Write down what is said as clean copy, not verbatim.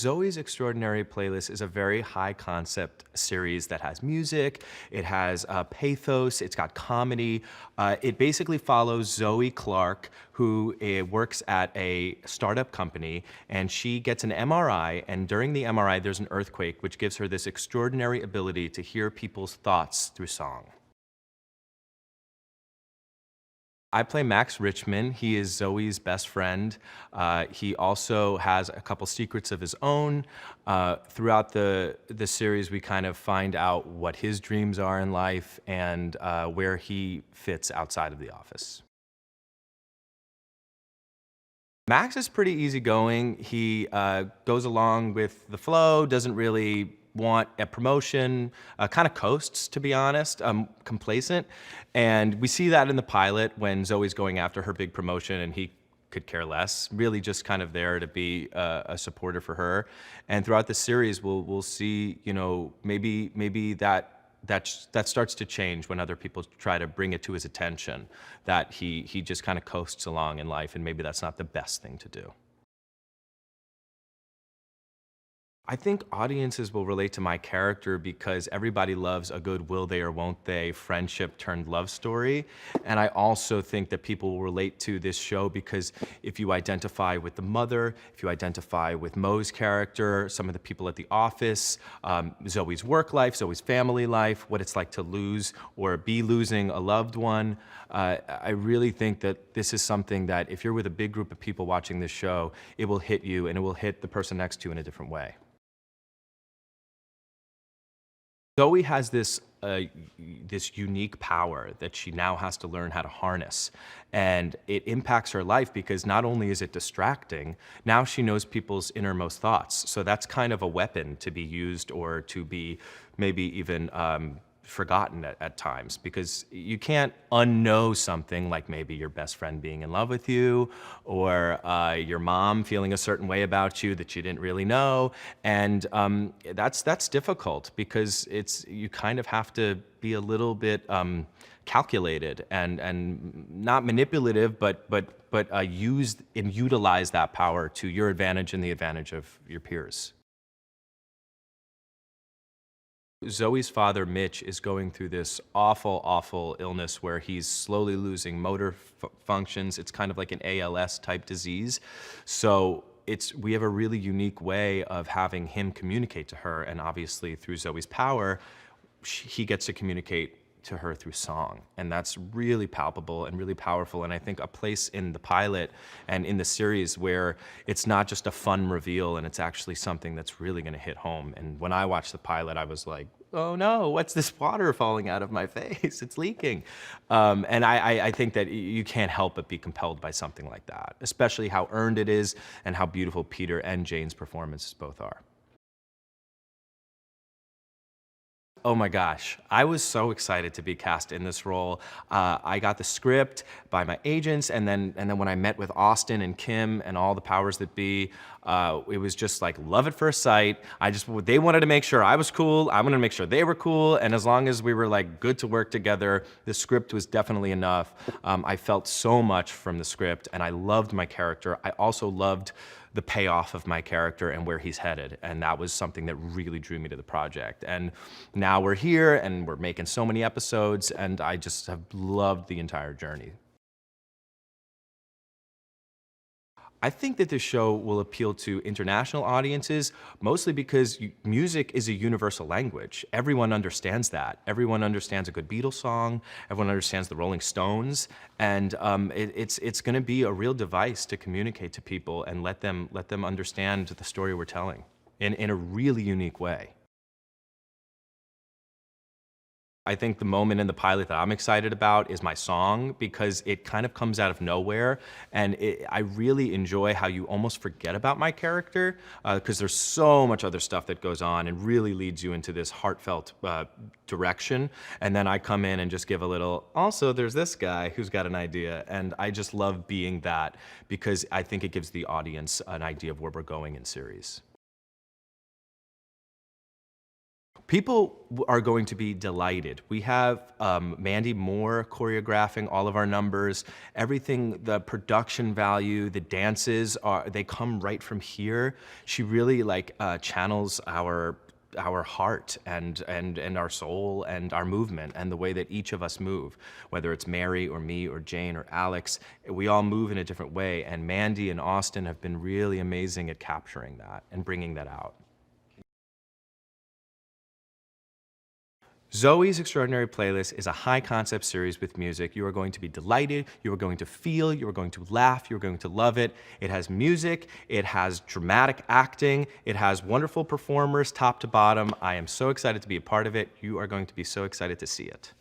Zoey's Extraordinary Playlist is a very high concept series that has music, it has pathos, it's got comedy. It basically follows Zoey Clarke, who works at a startup company, and she gets an MRI, and during the MRI there's an earthquake, which gives her this extraordinary ability to hear people's thoughts through song. I play Max Richmond. He is Zoey's best friend. He also has a couple secrets of his own. Throughout the series, we kind of find out what his dreams are in life and where he fits outside of the office. Max is pretty easygoing. He goes along with the flow, doesn't really want a promotion, kind of coasts, to be honest, complacent. And we see that in the pilot when Zoey's going after her big promotion and he could care less, really just kind of there to be a supporter for her. And throughout the series, we'll see, you know, maybe that starts to change when other people try to bring it to his attention, that he just kind of coasts along in life, and maybe that's not the best thing to do. I think audiences will relate to my character because everybody loves a good will they or won't they friendship turned love story. And I also think that people will relate to this show because if you identify with the mother, if you identify with Mo's character, some of the people at the office, Zoey's work life, Zoey's family life, what it's like to lose or be losing a loved one, I really think that this is something that if you're with a big group of people watching this show, it will hit you and it will hit the person next to you in a different way. Zoey has this unique power that she now has to learn how to harness. And it impacts her life because not only is it distracting, now she knows people's innermost thoughts. So that's kind of a weapon to be used or to be maybe even forgotten at times, because you can't unknow something like maybe your best friend being in love with you or your mom feeling a certain way about you that you didn't really know. And that's difficult because you kind of have to be a little bit calculated and not manipulative, but use and utilize that power to your advantage and the advantage of your peers. Zoey's father, Mitch, is going through this awful, awful illness where he's slowly losing motor functions. It's kind of like an ALS type disease. So we have a really unique way of having him communicate to her, and obviously through Zoey's power, he gets to communicate to her through song. And that's really palpable and really powerful. And I think a place in the pilot and in the series where it's not just a fun reveal and it's actually something that's really gonna hit home. And when I watched the pilot, I was like, oh no, what's this water falling out of my face? It's leaking. And I think that you can't help but be compelled by something like that, especially how earned it is and how beautiful Peter and Jane's performances both are. Oh my gosh, I was so excited to be cast in this role. I got the script by my agents, and then when I met with Austin and Kim and all the powers that be, it was just like love at first sight. They wanted to make sure I was cool, I wanted to make sure they were cool, and as long as we were like good to work together, the script was definitely enough. I felt so much from the script, and I loved my character. I also loved the payoff of my character and where he's headed. And that was something that really drew me to the project. And now we're here and we're making so many episodes, and I just have loved the entire journey. I think that this show will appeal to international audiences, mostly because music is a universal language. Everyone understands that. Everyone understands a good Beatles song. Everyone understands the Rolling Stones. And it's going to be a real device to communicate to people and let them understand the story we're telling in a really unique way. I think the moment in the pilot that I'm excited about is my song, because it kind of comes out of nowhere, and I really enjoy how you almost forget about my character because there's so much other stuff that goes on and really leads you into this heartfelt direction, and then I come in and just give a little, also there's this guy who's got an idea, and I just love being that because I think it gives the audience an idea of where we're going in series. People are going to be delighted. We have Mandy Moore choreographing all of our numbers. Everything, the production value, the dances, they come right from here. She really channels our heart and our soul and our movement and the way that each of us move, whether it's Mary or me or Jane or Alex. We all move in a different way, and Mandy and Austin have been really amazing at capturing that and bringing that out. Zoey's Extraordinary Playlist is a high-concept series with music. You are going to be delighted, you are going to feel, you are going to laugh, you are going to love it. It has music, it has dramatic acting, it has wonderful performers top to bottom. I am so excited to be a part of it. You are going to be so excited to see it.